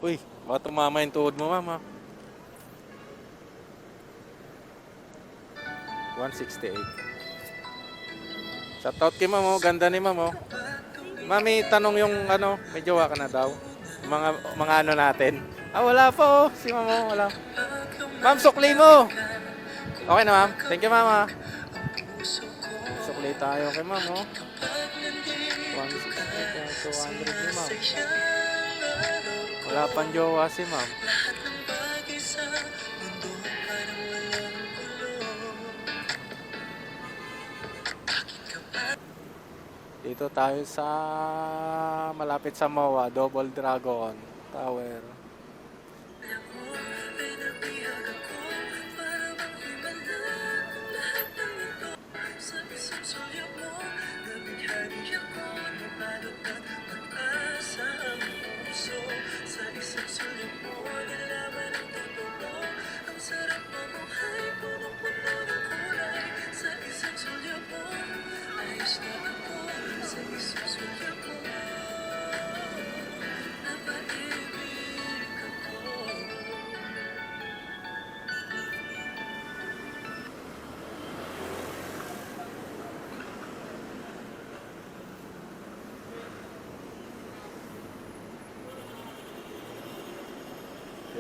Uy, baka tumama yung tuhod mo, ma'am. 168. Shoutout kay ma'am, oh. Ganda ni ma'am, oh. Mami, tanong yung ano, may jowa ka na daw. Mga ano natin. Wala po, oh. Si ma'am, oh, wala. Ma'am, sukli mo. Okay na, ma'am. Thank you, ma'am, ah. Sukli tayo kay ma'am, oh. 168, 200 ni ma'am. Wala pang jowa si ma'am. Dito tayo sa malapit sa MOA, Double Dragon Tower.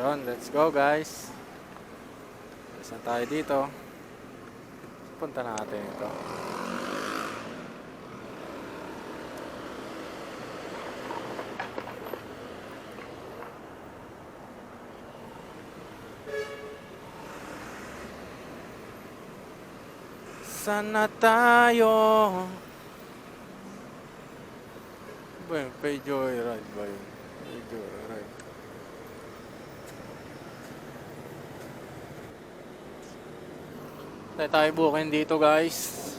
Yun, let's go guys. Saan tayo dito? Punta natin ito. Sana tayo. Ba yun? Pay Joyride ba yun? Pay Joyride. Tayo booking dito guys.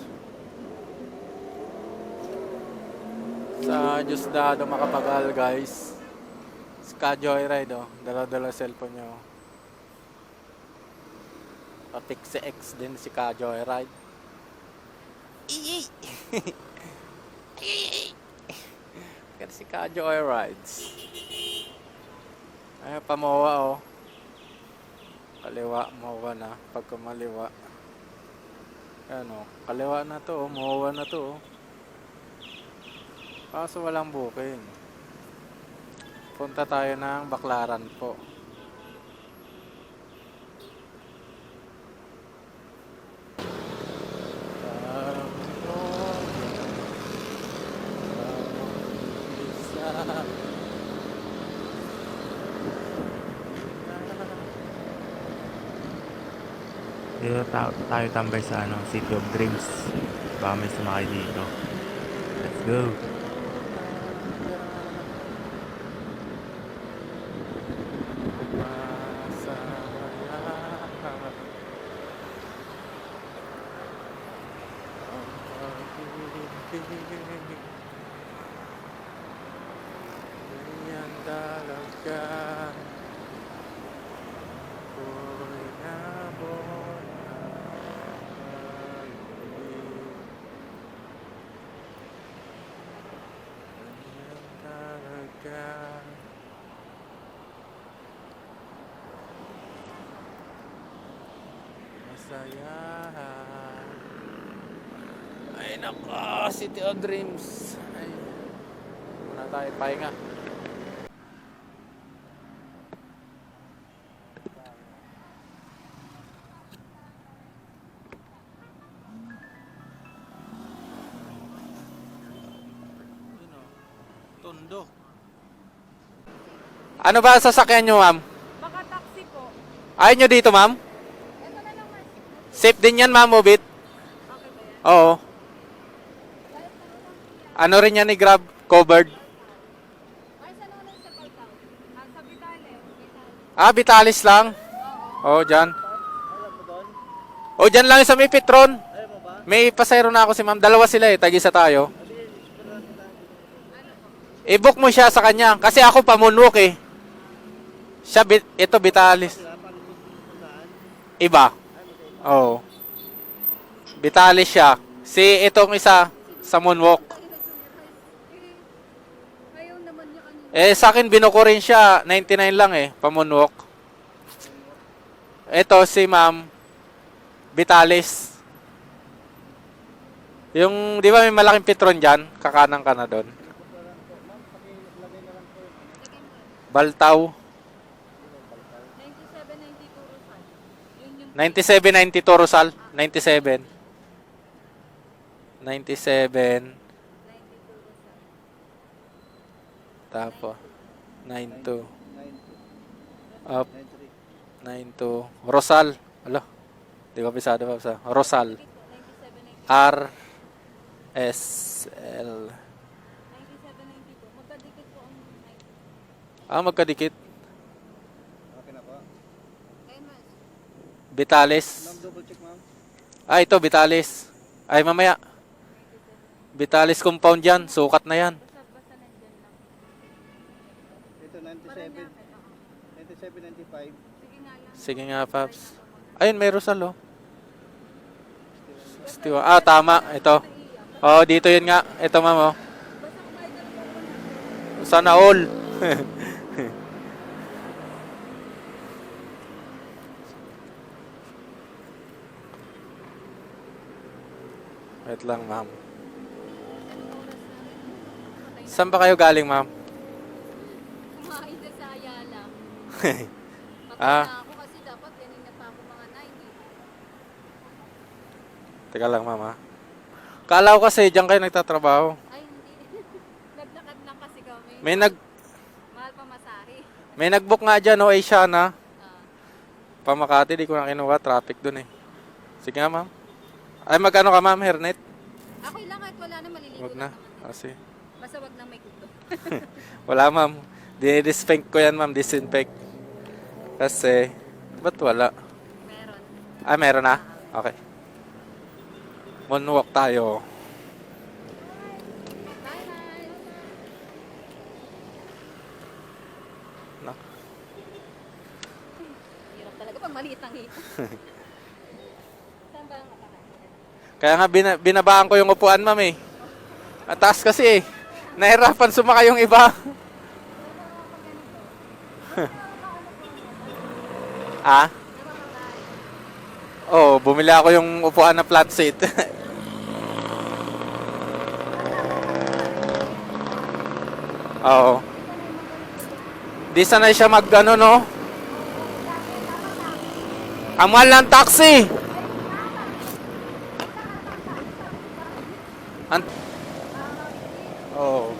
Sa Diosdado Makapagal guys. Ska Joyride, oh. Dala-dala cellphone nyo. Papix X din si Ka Joyride. Kasi si Ka Joyrides. Ay, pamowa, oh. Kaliwa, mowa na. Pagka maliwa. Ano, kaliwa na to, mowa na to. Kaso walang booking. Punta tayo ng Baclaran po. Dito tayo tambay sa City of Dreams. Baka may sumakay dito. Let's go. Ganyan talaga. Ako'y nabot ng ganyan talaga. Masaya. Ay nako, City of Dreams. Ay, muna tayo pahinga. Tondo. Ano ba ang sasakyan nyo, ma'am? Baka taxi po. Ayaw nyo dito, ma'am? Ito na lang, Mars. Safe din yan, ma'am, Mobit. Okay ba yan? Oo. Ano rin yan ni Grab? Covered. Mars, ano lang sa Paltao? Sa Vitale. Vitalis lang. Oo, dyan. O, dyan lang sa may Petron. May pasayro na ako si ma'am. Dalawa sila eh. Tag-isa tayo. I-book mo siya sa kanya. Kasi ako pa-moonwalk eh. Siya, ito Vitalis. Iba. Oo. Vitalis siya. Si itong isa sa moonwalk. Ayaw naman naman niya kanina. Sa akin binuko rin siya. 99 lang pamunwok. Ito si Ma'am Vitalis. Yung, di ba may malaking Petron dyan? Kakanan ka na doon. Baltaw. 9792 Rosal. Yun yung 9792 Rosal. 97. 97. 92 Rosal. Tapo. 92. Up. 92. Rosal. Alo. Di ko pisado pa sa Rosal. 9792. R S L. 9792. Magkadikit po ang 90. Magkadikit. Okay na po. Ayun mas. Vitalis. Ma'am, double check ma'am. Ito Vitalis. Ay mamaya. Vitalis compound yan. Sukat na yan. Basta nandyan lang. Ito Parang 97, nakit ako. 97.95. Sige nga lang. Sige nga, Paps. Ayun, may Rosal, oh. 61. Tama. Ito. Dito yun nga. Ito, ma'am, oh. Basta kumain na lang ako. Sana all. Wait lang, ma'am. Saan ba kayo galing, ma'am? Kumain na sa Ayala. Patay Ah. na ako kasi dapat kanina pa ako mga 9 eh. Teka lang, ma'am, ha? Kala ko kasi diyan kayo nagtatrabaho. Ay hindi. Naglakad lang kasi kami. Mahal pa masahe. May nag-book nga dyan, oh, Asiana. Ah. Pamakati, di ko na kinuha. Traffic dun, eh. Sige nga, ma'am. Ay, magkano ka, ma'am? Hairnet? Okay lang kahit wala na maliligo Wag na na. naman. Kasi, Basta wag na may kuto. wala, ma'am. Dinidisinfect ko yan, ma'am. Disinfect. Kasi, ba't wala? Meron. Meron na? Okay. Moonwalk tayo. Bye bye. Nak. Hirap talaga pag maliit ang hito. Saan ba ang kapakain? Kaya nga, binabaan ko yung upuan, ma'am, eh. Ang taas kasi, eh. Nahirapan sumakay yung iba. Bumili ako yung upuan na flat seat. Oo. Di sanay siya mag ano, no? Ang mahal ng taxi! Oo.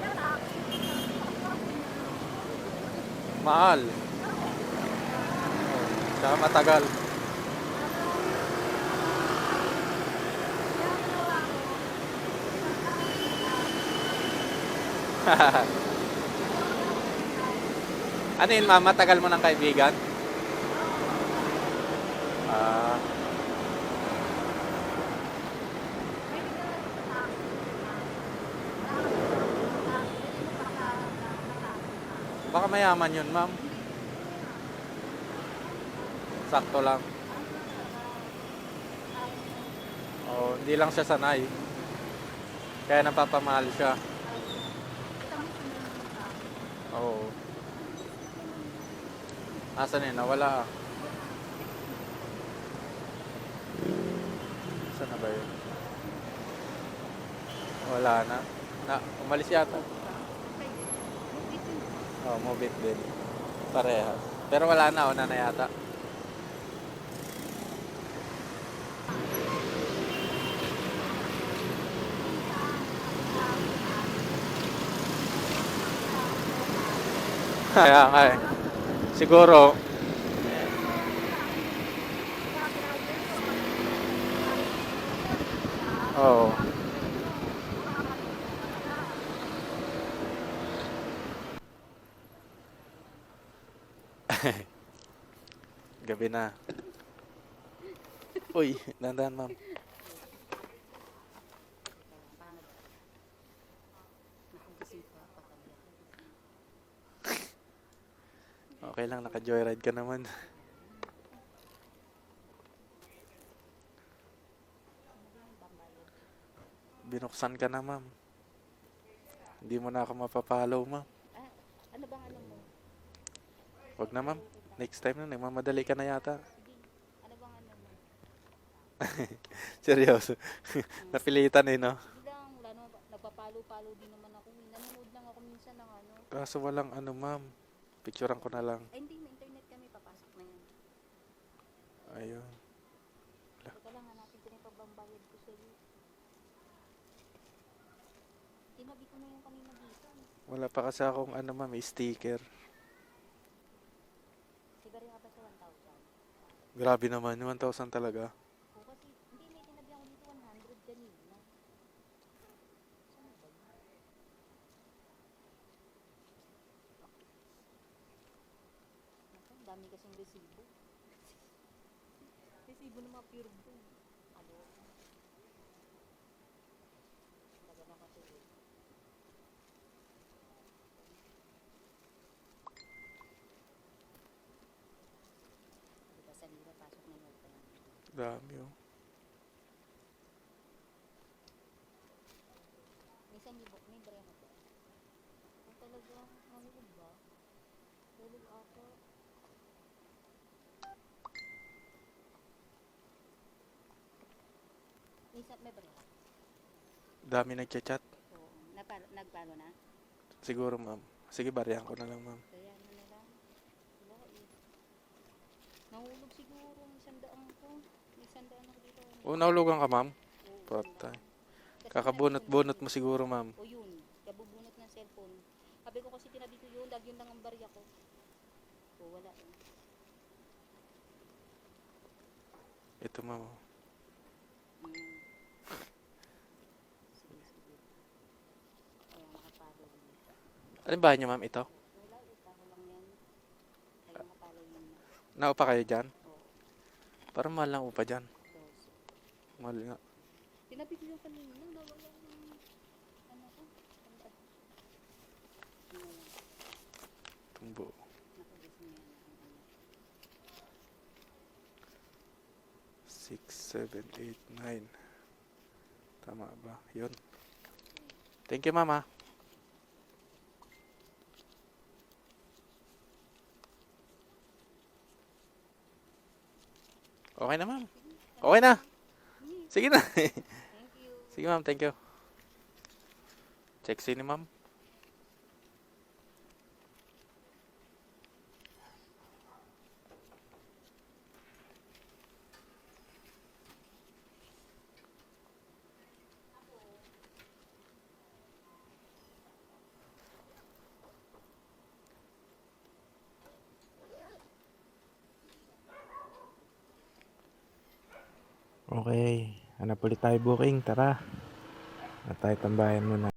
Mahal. Tsaka matagal. Ano yun, ma'am? Matagal mo ng kaibigan? Ah. Baka mayaman yun, ma'am. Sakto lang. Hindi lang siya sanay. Kaya napapamahal siya. Oo. Asan yun? Nawala. Saan na ba yun? Wala na. Umalis yata. Move it din. Pareha. Pero wala na. Una na yata. Kaya nga eh. Siguro, oo. Gabi na. Uy, dandan, ma'am. Okay lang, naka-joyride ka naman. Binuksan ka na, ma'am. Hindi mo na ako mapapalaw, ma'am. Ano bang ano mo? Wag na, ma'am. Next time na, nagmamadali ka na yata. Sige. Ano bang ano mo? Seryoso. Napilitan eh, no? Hindi lang, wala naman, nagpapalo-palo din naman ako. Nanonood lang ako minsan ng ano. Kaso walang ano, ma'am. Picturean ko na lang. Ay hindi, may internet kami, papasok na yan. Ayun. Teka lang, hanapin ko na yung pabambayad ko sa'yo. Tinabi ko na yung kanina dito. Wala pa kasi akong ano, ma'am, sticker. Sigari nga ba sa 1,000? Grabe naman, 1,000 talaga. O kasi, hindi, may tinabi ako dito 100 kanina. Saan ba yun? Naku, ang dami kasing resibo. Resibo ng mga pure gold. Ano? Talaga na kasi eh. Diba sa lira, pasok na yung open. Dami, oh. Minsan may barya ka ba? Ang talaga, nahulog ba? Hulog ako. Minsan may barya ka? Dami nagchat-chat. Oo. Nagpalo na? Siguro, ma'am. Sige, bariyan ko na lang, ma'am. Kaya ano na lang. Wala eh. Nahulog siguro. Isang daan ko. Isang daan ako dito. Oh, nahulugan ka, ma'am? Oo, Patay. Kasi Kakabunot-bunot tinabi mo ko siguro, ma'am. na- O yun. Kabubunot ng cellphone. Sabi ko kasi tinabi ko yun. Lagi yun lang ang barya ko. O wala eh. Ito, ma'am. Oh. Mm. Sige, sige. Kaya nakapalo yun. Ano ba niyo, ma'am, ito? Wala, itaho lang yan. Kaya nakapalo yun na. Naupa kayo dyan? Oo, Parang mahal lang upa dyan. 12. Mahal nga. Tinabi ko yung kanina. Nawala yung ano ko. Tanda. Ano lang. Tumbo. Nakagising yan. Ang ano. 6, 7, 8, 9. Tama ba? Yun. Thank you, mama. Okay na, ma'am. Okay na. Sige na. Thank you. Sige, ma'am. Thank you. Check ni ma'am. Okay, hanap ulit tayo booking, tara. At tayo tambayan muna.